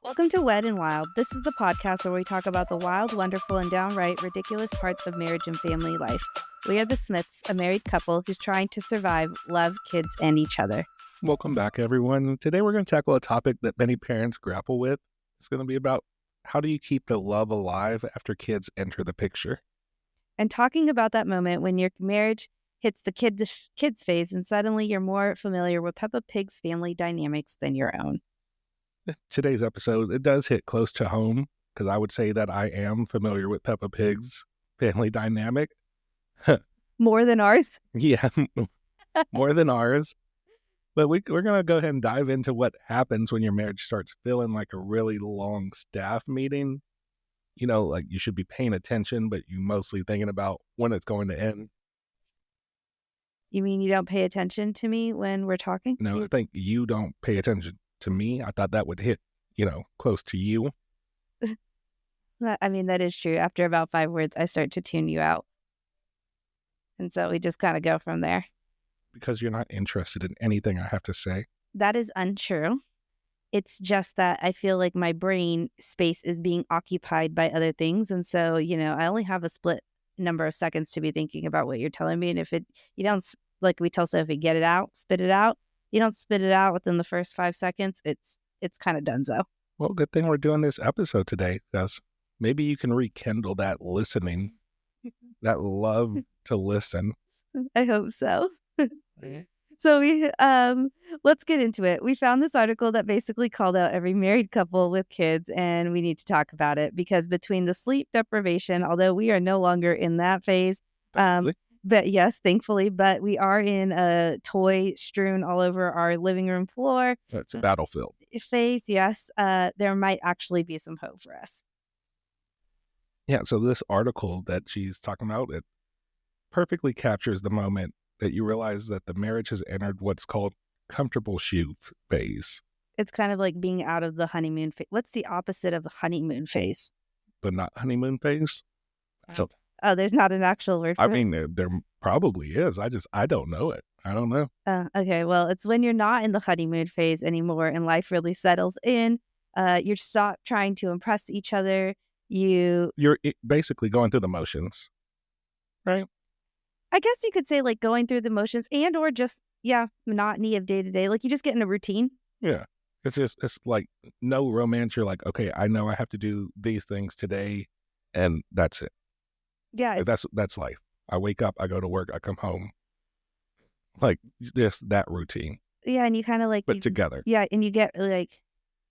Welcome to Wed and Wild. This is the podcast where we talk about the wild, wonderful, and downright ridiculous parts of marriage and family life. We are the Smiths, a married couple who's trying to survive, love, kids, and each other. Welcome back, everyone. Today we're going to tackle a topic that many parents grapple with. It's going to be about how do you keep the love alive after kids enter the picture? And talking about that moment when your marriage hits the kids phase and suddenly you're more familiar with Peppa Pig's family dynamics than your own. Today's episode, it does hit close to home because I would say that I am familiar with Peppa Pig's family dynamic. More than ours? Yeah, more than ours. But we're going to go ahead and dive into what happens when your marriage starts feeling like a really long staff meeting. You know, like you should be paying attention, but you're mostly thinking about when it's going to end. You mean you don't pay attention to me when we're talking? No, I think you don't pay attention to me. I thought that would hit, close to you. I mean, that is true. After about 5 words, I start to tune you out. And so we just kind of go from there. Because you're not interested in anything I have to say. That is untrue. It's just that I feel like my brain space is being occupied by other things. And so, I only have a split number of seconds to be thinking about what you're telling me. And if you don't, like we tell Sophie, get it out, spit it out. You don't spit it out within the first 5 seconds, it's kind of donezo. Well, good thing we're doing this episode today, because maybe you can rekindle that listening, that love to listen. I hope so. So let's get into it. We found this article that basically called out every married couple with kids, and we need to talk about it because between the sleep deprivation, although we are no longer in that phase, but yes, thankfully, but we are in a toy strewn all over our living room floor. It's a battlefield phase. Yes, there might actually be some hope for us. Yeah. So this article that she's talking about, it perfectly captures the moment that you realize that the marriage has entered what's called comfortable shoe phase. It's kind of like being out of the honeymoon phase. What's the opposite of the honeymoon phase? But not honeymoon phase? Oh, there's not an actual word for it? I mean, there probably is. I don't know it. I don't know. Okay, well, it's when you're not in the honeymoon phase anymore and life really settles in. You stop trying to impress each other. You're basically going through the motions, right? I guess you could say like going through the motions and or just, monotony of day to day. Like you just get in a routine. Yeah. It's like no romance. You're like, okay, I know I have to do these things today and that's it. Yeah. That's life. I wake up, I go to work, I come home. Like just that routine. Yeah. And you kind of like. But together. Yeah. And you get like,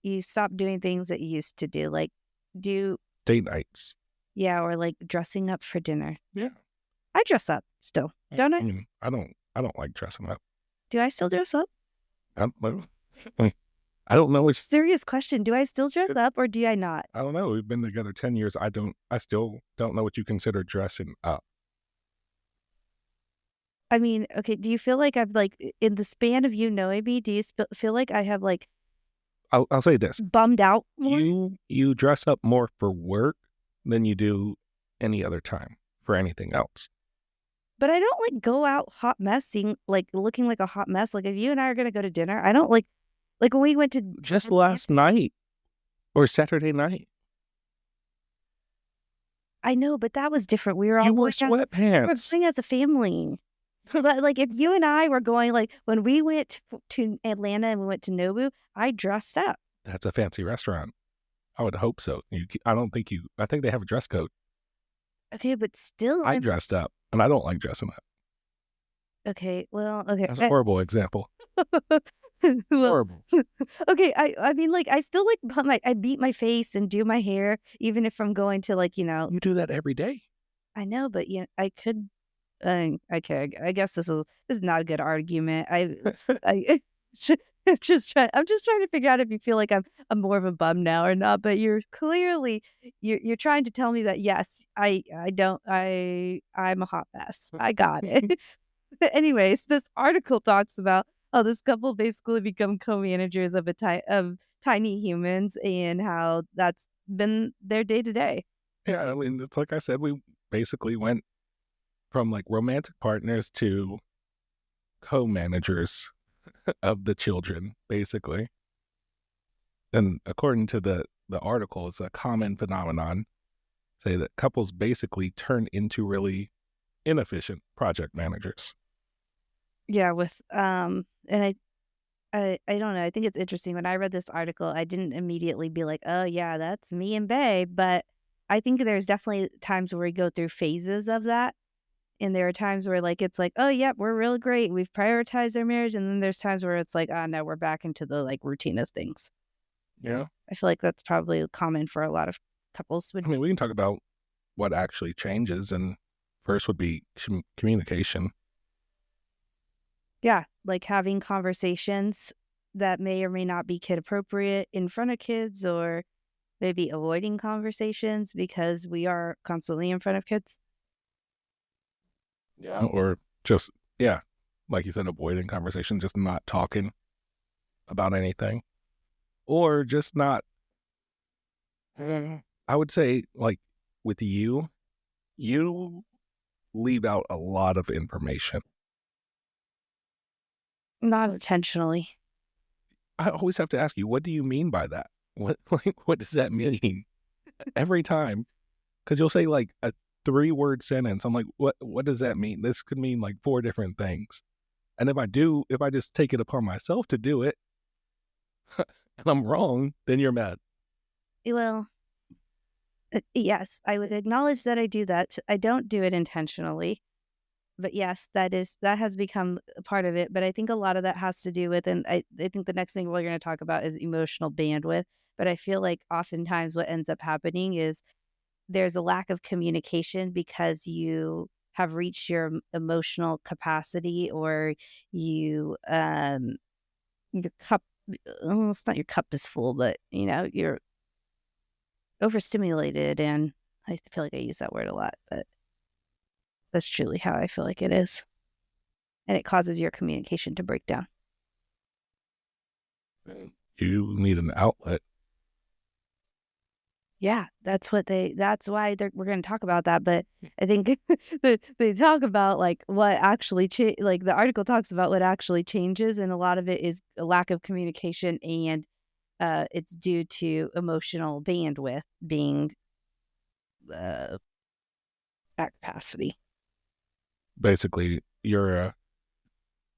you stop doing things that you used to do. Like do. Date nights. Yeah. Or like dressing up for dinner. Yeah. I dress up still, don't I? I mean, I don't like dressing up. Do I still dress up? I don't know. It's serious question. Do I still dress up or do I not? I don't know. We've been together 10 years. I still don't know what you consider dressing up. I mean, okay. Do you feel like I've like in the span of you knowing me, do you feel like I have like I'll say this. Bummed out more? You dress up more for work than you do any other time for anything else. But I don't like go out hot messing, like looking like a hot mess. Like if you and I are going to go to dinner, I don't like when we went to just last night or Saturday night. I know, but that was different. We were all you wore sweatpants. We were going as a family. But like if you and I were going, like when we went to Atlanta and we went to Nobu, I dressed up. That's a fancy restaurant. I would hope so. I think they have a dress code. Okay, but still. I dressed up. And I don't like dressing up. Okay, well, okay. That's a horrible example. Horrible. Okay, I mean, like, I still, like, I beat my face and do my hair, even if I'm going to, like, You do that every day. I know, but, I could, okay, I guess this is not a good argument. I'm just trying to figure out if you feel like I'm more of a bum now or not, but you're clearly you're trying to tell me that yes, I'm a hot mess. I got it. Anyways, this article talks about how this couple basically become co-managers of tiny humans and how that's been their day to day. Yeah, I mean, it's like I said, we basically went from like romantic partners to co-managers of the children, basically. And according to the article, it's a common phenomenon, say that couples basically turn into really inefficient project managers. Yeah, and I don't know. I think it's interesting. When I read this article, I didn't immediately be like, oh yeah, that's me and Bae. But I think there's definitely times where we go through phases of that. And there are times where like it's like, oh yeah, we're really great. We've prioritized our marriage. And then there's times where it's like, oh no, we're back into the like routine of things. Yeah. I feel like that's probably common for a lot of couples. I mean, we can talk about what actually changes, and first would be communication. Yeah, like having conversations that may or may not be kid appropriate in front of kids, or maybe avoiding conversations because we are constantly in front of kids. Yeah. Or just, yeah, like you said, avoiding conversation, just not talking about anything. Or just not, I would say, like with you leave out a lot of information. Not intentionally. I always have to ask you, what do you mean by that? What does that mean? Every time. Because you'll say like a 3-word sentence. I'm like, what does that mean? This could mean like 4 different things. And if I just take it upon myself to do it and I'm wrong, then you're mad. Well, yes, I would acknowledge that I do that. I don't do it intentionally. But yes, that has become a part of it. But I think a lot of that has to do with, and I think the next thing we're going to talk about is emotional bandwidth. But I feel like oftentimes what ends up happening is there's a lack of communication because you have reached your emotional capacity, or your cup, it's not your cup is full, but you're overstimulated. And I feel like I use that word a lot, but that's truly how I feel like it is. And it causes your communication to break down. You need an outlet. Yeah, that's why we're going to talk about that. But I think they talk about like what actually like the article talks about what actually changes, and a lot of it is a lack of communication, and it's due to emotional bandwidth being at capacity. Basically, you're a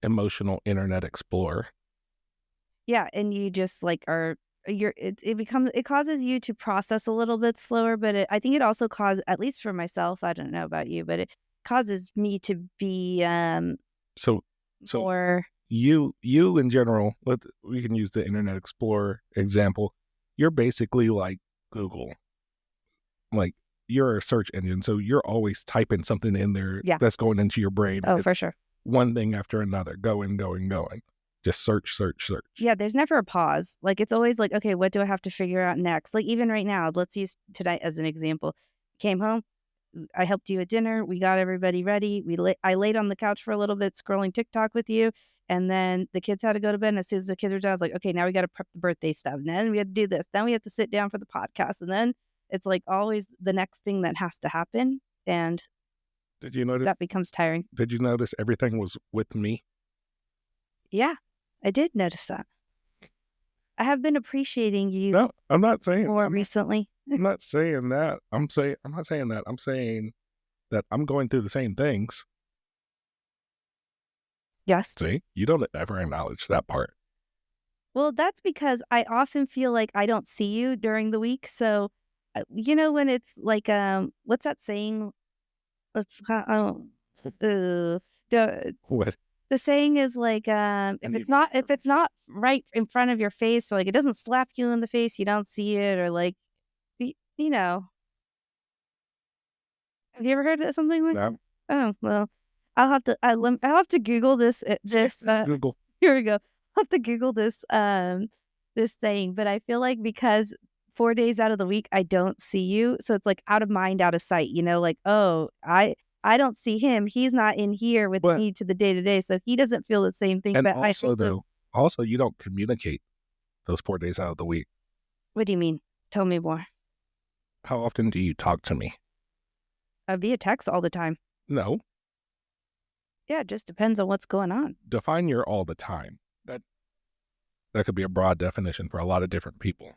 emotional internet explorer. Yeah, and you just like it causes you to process a little bit slower, but I think it also causes, at least for myself, I don't know about you, but it causes me to be So more. you in general, we can use the Internet Explorer example. You're basically like Google. Like, you're a search engine, so you're always typing something in there Yeah. that's going into your brain. Oh, for sure. One thing after another, going. Just search. Yeah, there's never a pause. Like, it's always like, okay, what do I have to figure out next? Like, even right now, let's use tonight as an example. Came home, I helped you at dinner. We got everybody ready. I laid on the couch for a little bit, scrolling TikTok with you. And then the kids had to go to bed. And as soon as the kids were done, I was like, okay, now we got to prep the birthday stuff. And then we had to do this. Then we have to sit down for the podcast. And then it's like always the next thing that has to happen. And did you notice that becomes tiring? Did you notice everything was with me? Yeah, I did notice that. I have been appreciating you. No, I'm not saying more recently. I'm not saying that. I'm not saying that. I'm saying that I'm going through the same things. Yes. See, you don't ever acknowledge that part. Well, that's because I often feel like I don't see you during the week. So, when it's like, what's that saying? Let's, What? The saying is like, if it's not right in front of your face, or like it doesn't slap you in the face, you don't see it, or like, you know. Have you ever heard of something like that? Oh, well, I'll have to Google this. Google. Here we go. I'll have to Google this this saying, but I feel like because 4 days out of the week I don't see you, so it's like out of mind, out of sight. Like, oh, I don't see him. He's not in here with me to the day to day, so he doesn't feel the same thing. And but also you don't communicate those 4 days out of the week. What do you mean? Tell me more. How often do you talk to me? Via text all the time. No. Yeah, it just depends on what's going on. Define your all the time. That could be a broad definition for a lot of different people.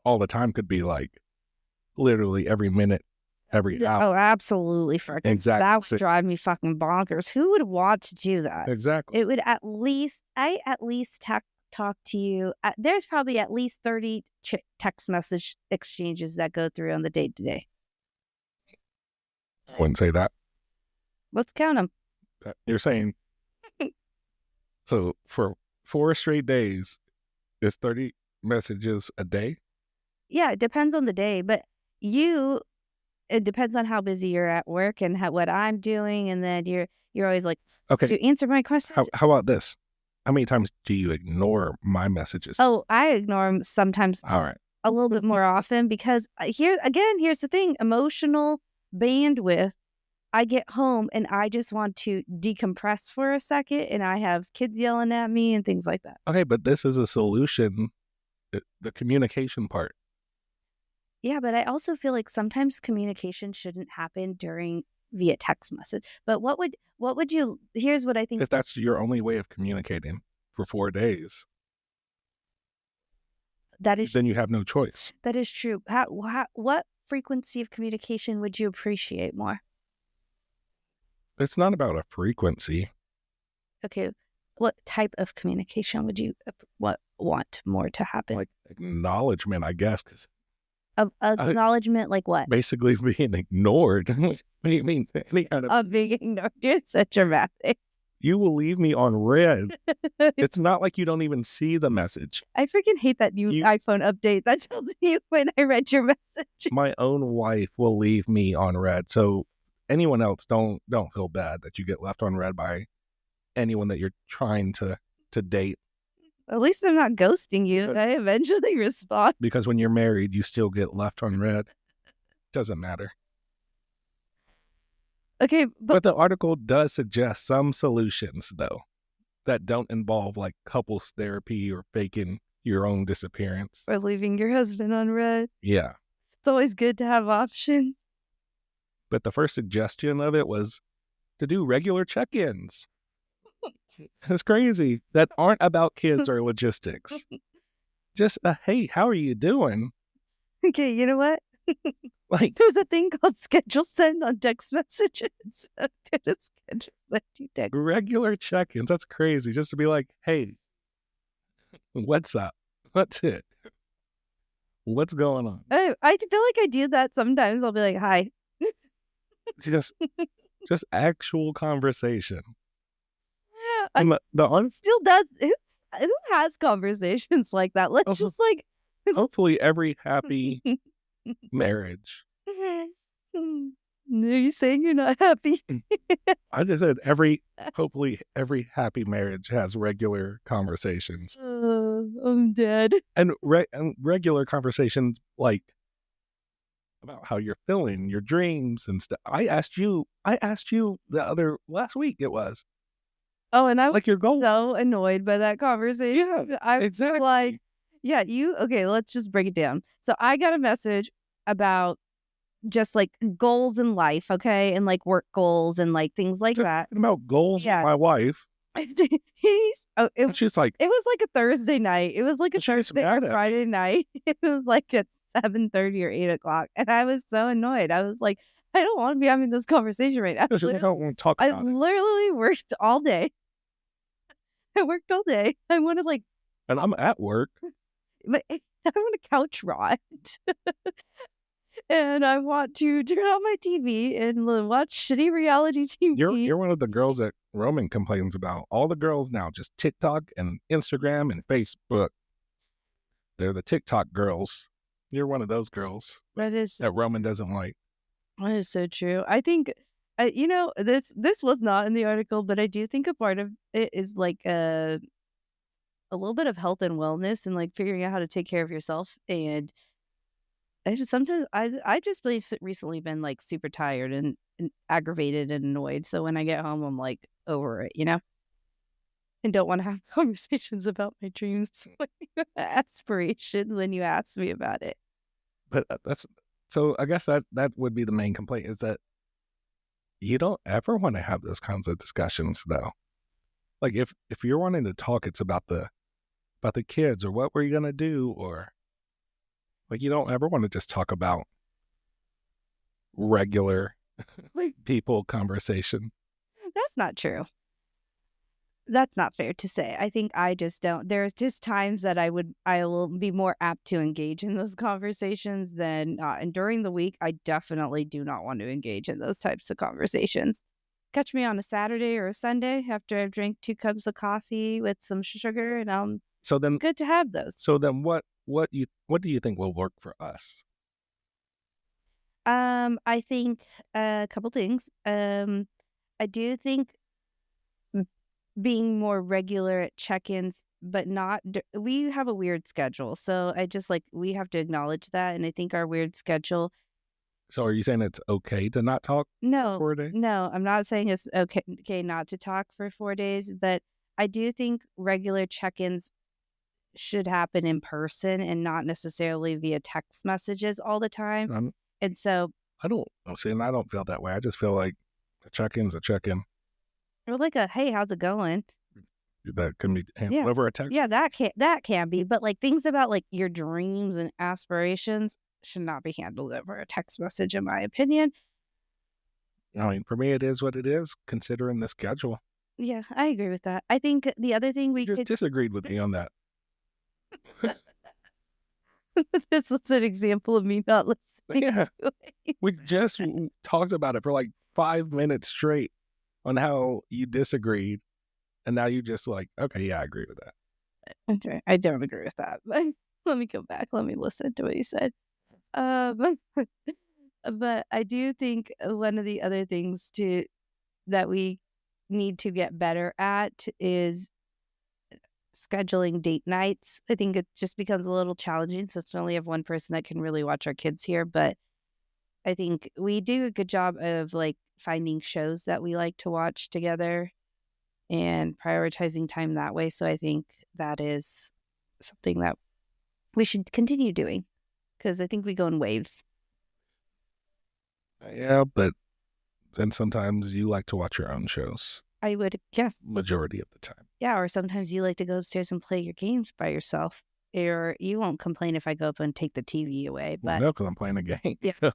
All the time could be like literally every minute, every hour. Oh, absolutely. Exactly. That would drive me fucking bonkers. Who would want to do that? Exactly. It would at least talk to you. There's probably at least 30 text message exchanges that go through on the day to day. I wouldn't say that. Let's count them. You're saying, so for 4 straight days, is 30 messages a day? Yeah, it depends on the day, but it depends on how busy you're at work and what I'm doing, and then you're always like, okay, do you answer my question? How about this? How many times do you ignore my messages? Oh, I ignore them sometimes. All right. A little bit more often, because here's the thing: emotional bandwidth. I get home and I just want to decompress for a second, and I have kids yelling at me and things like that. Okay, but this is a solution, the communication part. Yeah, but I also feel like sometimes communication shouldn't happen via text message. But here's what I think. If that's your only way of communicating for 4 days, then you have no choice. That is true. What frequency of communication would you appreciate more? It's not about a frequency. Okay. What type of communication would you want more to happen? Like acknowledgement, I guess. Acknowledgement, like what? Basically being ignored. What do you mean? Any kind of being ignored. You're so dramatic. You will leave me on red. It's not like you don't even see the message. I freaking hate that new iPhone update that tells me when I read your message. My own wife will leave me on red. So anyone else, don't feel bad that you get left on red by anyone that you're trying to date. At least I'm not ghosting you. I eventually respond. Because when you're married, you still get left on red. Doesn't matter. Okay, but the article does suggest some solutions, though, that don't involve like couples therapy or faking your own disappearance. Or leaving your husband on red. Yeah. It's always good to have options. But the first suggestion of it was to do regular check-ins. It's crazy. That aren't about kids or logistics. Just hey, how are you doing? Okay, you know what? Like, there's a thing called schedule send on text messages. Regular check-ins. That's crazy. Just to be like, hey, what's up? That's it. What's going on? I feel like I do that sometimes. I'll be like, hi. just actual conversation. Yeah, the still does. Who has conversations like that? Let's just like. Hopefully, every happy marriage. Are you saying you're not happy? I just said hopefully every happy marriage has regular conversations. I'm dead. And regular conversations like about how you're feeling, your dreams and stuff. I asked you last week it was. Oh, and I was like your goal. So annoyed by that conversation. Yeah, I was exactly. Like, yeah, okay, let's just break it down. So I got a message about just like goals in life, okay, and like work goals and like things like that. About goals, yeah. My wife. She's like, it was like a Thursday night. It was like a Friday night. It was like at 7:30 or 8 o'clock, and I was so annoyed. I was like, I don't want to be having this conversation right now. I don't want to talk about it. I literally worked all day. I worked all day. I want to like, and I'm at work. But I want to couch rot. And I want to turn on my TV and watch shitty reality TV. You're one of the girls that Roman complains about. All the girls now, just TikTok and Instagram and Facebook. They're the TikTok girls. You're one of those girls that Roman doesn't like. That is so true. I think, this was not in the article, but I do think a part of it is like a little bit of health and wellness and like figuring out how to take care of yourself. And I just recently been like super tired and aggravated and annoyed. So when I get home, I'm like over it, and don't want to have conversations about my dreams, aspirations when you ask me about it. But so I guess that would be the main complaint, is that you don't ever want to have those kinds of discussions though. Like if you're wanting to talk, it's about the kids or what were you gonna do, or like you don't ever want to just talk about regular like people conversation. That's not true. That's not fair to say. I think I just don't. There's just times that I will be more apt to engage in those conversations than not. And during the week, I definitely do not want to engage in those types of conversations. Catch me on a Saturday or a Sunday after I've drank 2 cups of coffee with some sugar, and I'm So then, good to have those. what do you think will work for us? I think a couple things. I do think being more regular at check-ins, but not we have a weird schedule. So I just like we have to acknowledge that, and I think our weird schedule. So are you saying it's okay to not talk No, for a day? no, I'm not saying it's okay not to talk for 4 days, but I do think regular check-ins should happen in person and not necessarily via text messages all the time. And so I don't see, and I don't feel that way. I just feel like a check-in's a check-in. or like a hey, how's it going? That can be handled over a text. Yeah, that can be, but like things about like your dreams and aspirations should not be handled over a text message, in my opinion. I mean, for me, it is what it is, considering the schedule. Yeah, I agree with that. I think the other thing we You just could disagreed with me on that. this was an example of me not listening Yeah. to it. We just talked about it for like 5 minutes straight on how you disagreed, and now you just like, okay, yeah, I agree with that. Okay, I don't agree with that, but let me go back. Let me listen to what you said. Um, but I do think one of the other things that we need to get better at is scheduling date nights. I think it just becomes a little challenging since we only have one person that can really watch our kids here. But I think we do a good job of like finding shows that we like to watch together and prioritizing time that way. So I think that is something that we should continue doing because I think we go in waves. Yeah, but then sometimes you like to watch your own shows. I would guess. Majority of the time. Yeah, or sometimes you like to go upstairs and play your games by yourself. Or you won't complain if I go up and take the TV away. But No, because I'm playing a game. Yeah. So,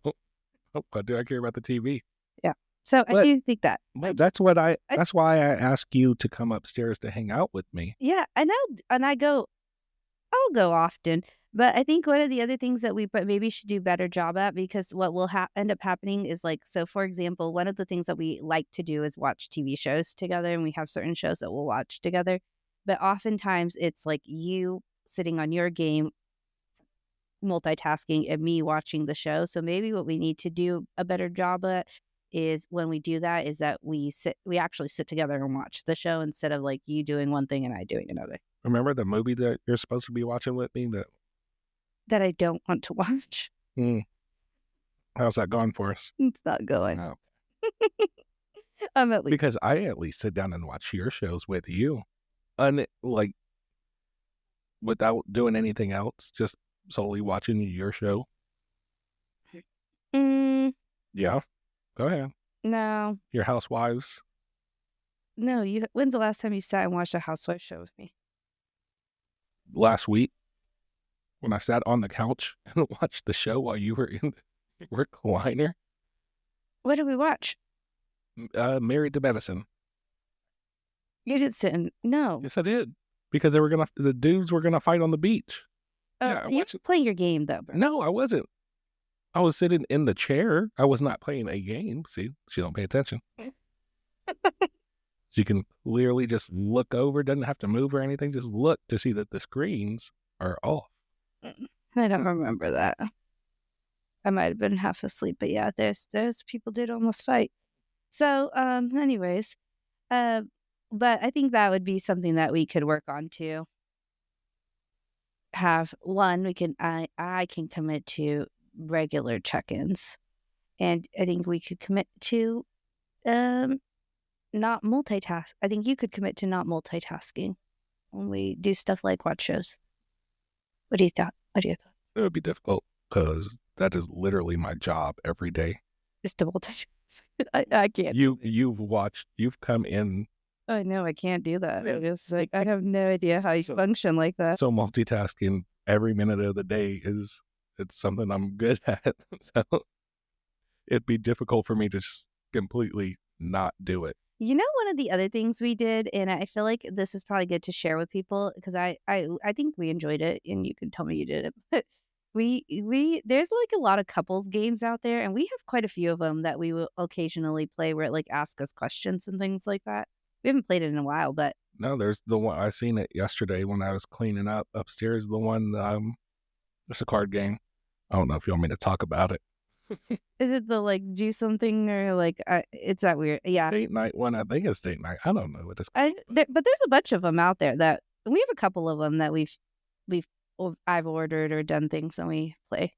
what do I care about the TV? Yeah. So I do think that. But that's why I ask you to come upstairs to hang out with me. Yeah, I know. And I'll go often. But I think one of the other things that we maybe should do better job at, because what will end up happening is like, so for example, one of the things that we like to do is watch TV shows together, and we have certain shows that we'll watch together. But oftentimes it's like you sitting on your game, multitasking, and me watching the show. So maybe what we need to do a better job at is when we do that is that we actually sit together and watch the show instead of like you doing one thing and I doing another. Remember the movie that you're supposed to be watching with me that I don't want to watch? How's that going for us? It's not going. Oh. I'm at least because I at least sit down and watch your shows with you, like without doing anything else, just solely watching your show. Yeah, go ahead. No. Your Housewives. No, when's the last time you sat and watched a Housewives show with me? Last week, when I sat on the couch and watched the show while you were in the recliner. What did we watch? Married to Medicine. You didn't sit in. No. Yes, I did. Because the dudes were gonna fight on the beach. Yeah, you playing your game though, bro. No, I wasn't. I was sitting in the chair. I was not playing a game. See, she don't pay attention. She can clearly just look over, doesn't have to move or anything, just look to see that the screens are off. I don't remember that. I might have been half asleep, but yeah, those people did almost fight. So, anyways, but I think that would be something that we could work on too. Have one, I can commit to regular check-ins, and I think we could commit to not multitask. I think you could commit to not multitasking when we do stuff like watch shows. What do you thought? It would be difficult because that is literally my job every day. It's to multitask. I can't. You've come in I know I can't do that. It's like I have no idea how you function like that. So multitasking every minute of the day it's something I'm good at. So it'd be difficult for me to just completely not do it. You know, one of the other things we did, and I feel like this is probably good to share with people because I think we enjoyed it, and you can tell me you did it. But we there's like a lot of couples games out there, and we have quite a few of them that we will occasionally play where it like ask us questions and things like that. We haven't played it in a while, but No, there's the one I seen it yesterday when I was cleaning up upstairs. The one, it's a card game. I don't know if you want me to talk about it. is it the like do something or like it's that weird? Yeah, Date night one. I think it's date night. I don't know what it's called. but there's a bunch of them out there that we have a couple of them that I've ordered or done things and we play,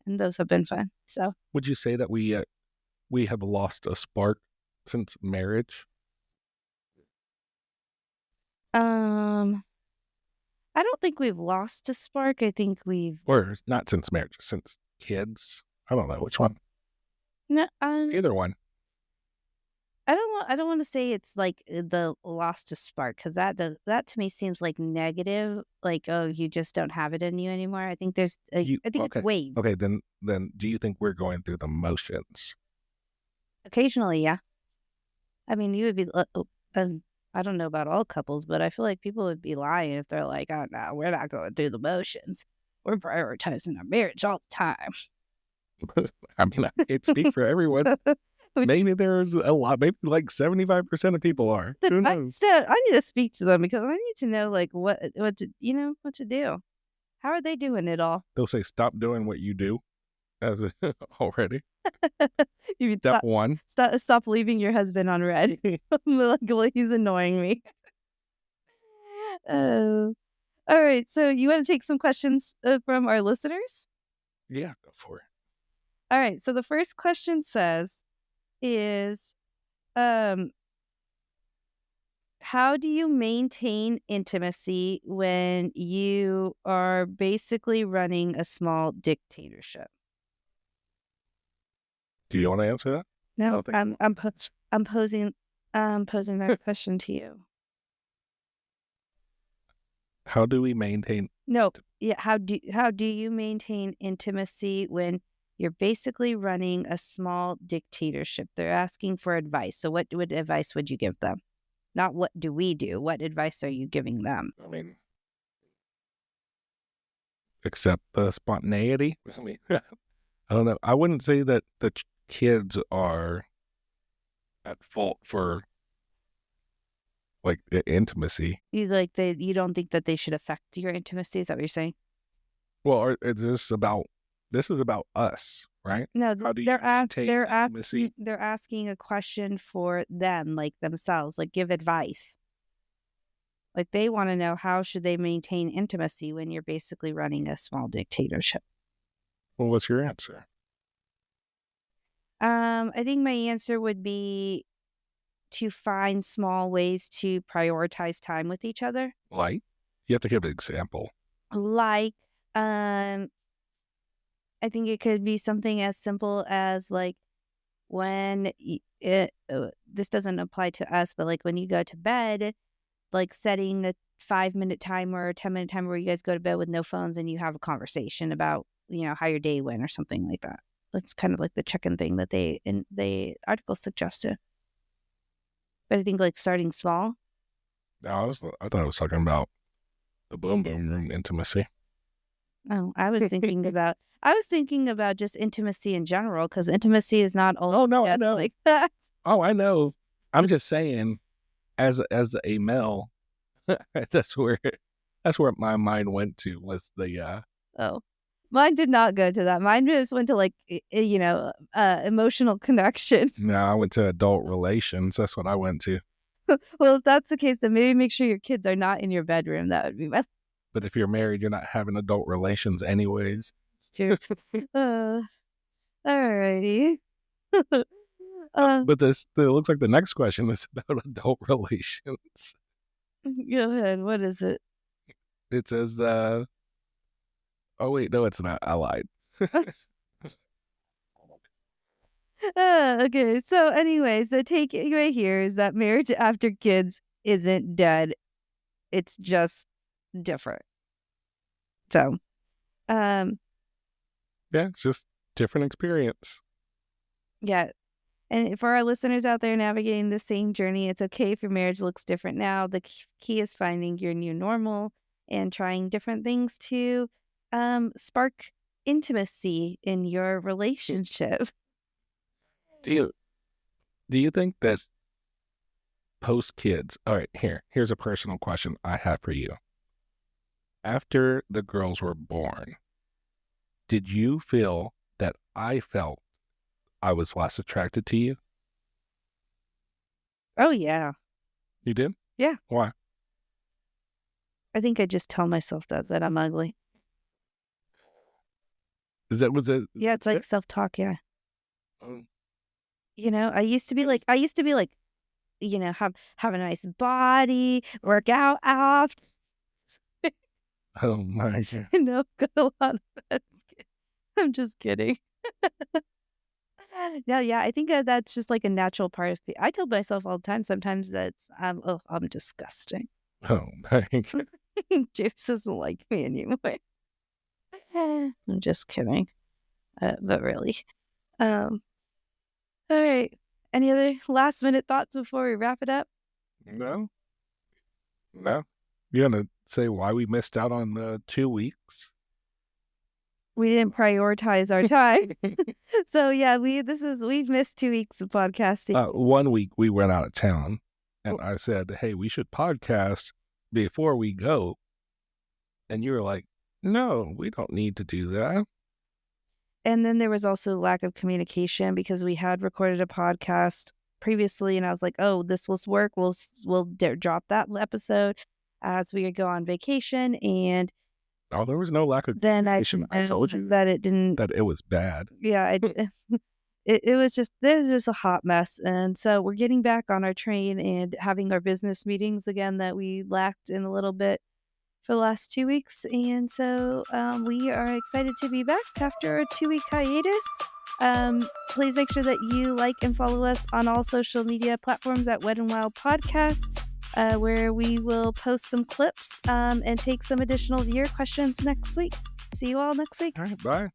and those have been fun. So Would you say that we have lost a spark since marriage? I don't think we've lost a spark. I think we've Or not since marriage, since kids? I don't know which one. no. Either one. I don't want to say it's like the lost a spark because that to me seems like negative. Like oh, you just don't have it in you anymore. I think there's I think it's waves. Okay, then do you think we're going through the motions? Occasionally, yeah. I mean, you would be. I don't know about all couples, but I feel like people would be lying if they're like, "Oh no, we're not going through the motions. We're prioritizing our marriage all the time." I mean, I can't speak for everyone. Maybe there's a lot. Maybe like 75% of people are. Who knows? I need to speak to them because I need to know like what to do. How are they doing it all? They'll say, "Stop doing what you do," as already. You mean Step one. stop leaving your husband on red. Like, well, he's annoying me. All right. So you want to take some questions from our listeners? Yeah, go for it. All right. So the first question is, how do you maintain intimacy when you are basically running a small dictatorship? Do you want to answer that? No, I'm posing that question to you. How do we maintain? No, yeah. How do you maintain intimacy when you're basically running a small dictatorship? They're asking for advice. So what advice would you give them? Not what do we do? What advice are you giving them? I mean, accept the spontaneity. I mean, I don't know. I wouldn't say that the kids are at fault for like intimacy. You don't think that they should affect your intimacy? Is that what you're saying? Well, this is about us, right? No, How do you they're maintain intimacy? they're asking a question for them, like themselves, like give advice. Like they want to know how should they maintain intimacy when you're basically running a small dictatorship. Well, what's your answer? I think my answer would be to find small ways to prioritize time with each other. Like, you have to give an example. Like, I think it could be something as simple as like when this doesn't apply to us, but like when you go to bed, like setting a 5-minute timer or 10-minute timer where you guys go to bed with no phones and you have a conversation about, how your day went or something like that. That's kind of like the check-in thing that the article suggested. But I think like starting small. No, I thought I was talking about the boom boom room intimacy. Oh, I was thinking about just intimacy in general because intimacy is not all. Oh no, I know. Like that. Oh, I know. I'm just saying, as a male, that's where my mind went to was the. Oh, mine did not go to that. Mine just went to like emotional connection. No, I went to adult relations. That's what I went to. Well, if that's the case, then maybe make sure your kids are not in your bedroom. That would be my. But if you're married, you're not having adult relations anyways. It's true. Alrighty. But it looks like the next question is about adult relations. Go ahead. What is it? It says, oh wait, no, it's not. I lied. Okay. So anyways, the takeaway here is that marriage after kids isn't dead. It's just different. So, um, Yeah, it's just different experience. yeah. And for our listeners out there navigating the same journey, it's okay if your marriage looks different now. The key is finding your new normal and trying different things to spark intimacy in your relationship. Do you think that post kids? All right, here's a personal question I have for you. After the girls were born, did you feel that I felt I was less attracted to you? Oh, yeah. You did? Yeah. Why? I think I just tell myself that I'm ugly. Was it? Yeah, it's like self-talk, yeah. Um, You know, I used to be like, you know, have a nice body, work out after. oh my God. No, got a lot of that. I'm just kidding. Yeah, I think that's just like a natural part of I tell myself all the time, sometimes that's, I'm disgusting. Oh my God. James doesn't like me anyway. I'm just kidding. But really. All right. Any other last minute thoughts before we wrap it up? No. You gonna say why we missed out on 2 weeks? We didn't prioritize our time. So yeah, we've missed 2 weeks of podcasting. 1 week we went out of town, and I said, "Hey, we should podcast before we go." And you were like, "No, we don't need to do that." And then there was also lack of communication because we had recorded a podcast previously, and I was like, "Oh, this will work. We'll drop that episode as we go on vacation." And Oh, there was no lack of then I communication. I told you that it didn't. that it was bad. Yeah, it was just there's just a hot mess, and so we're getting back on our train and having our business meetings again that we lacked in a little bit for the last 2 weeks, and so we are excited to be back after a 2-week hiatus. Please make sure that you like and follow us on all social media platforms at Wed and Wild Podcast, where we will post some clips and take some additional viewer questions next week. See you all next week. All right, bye.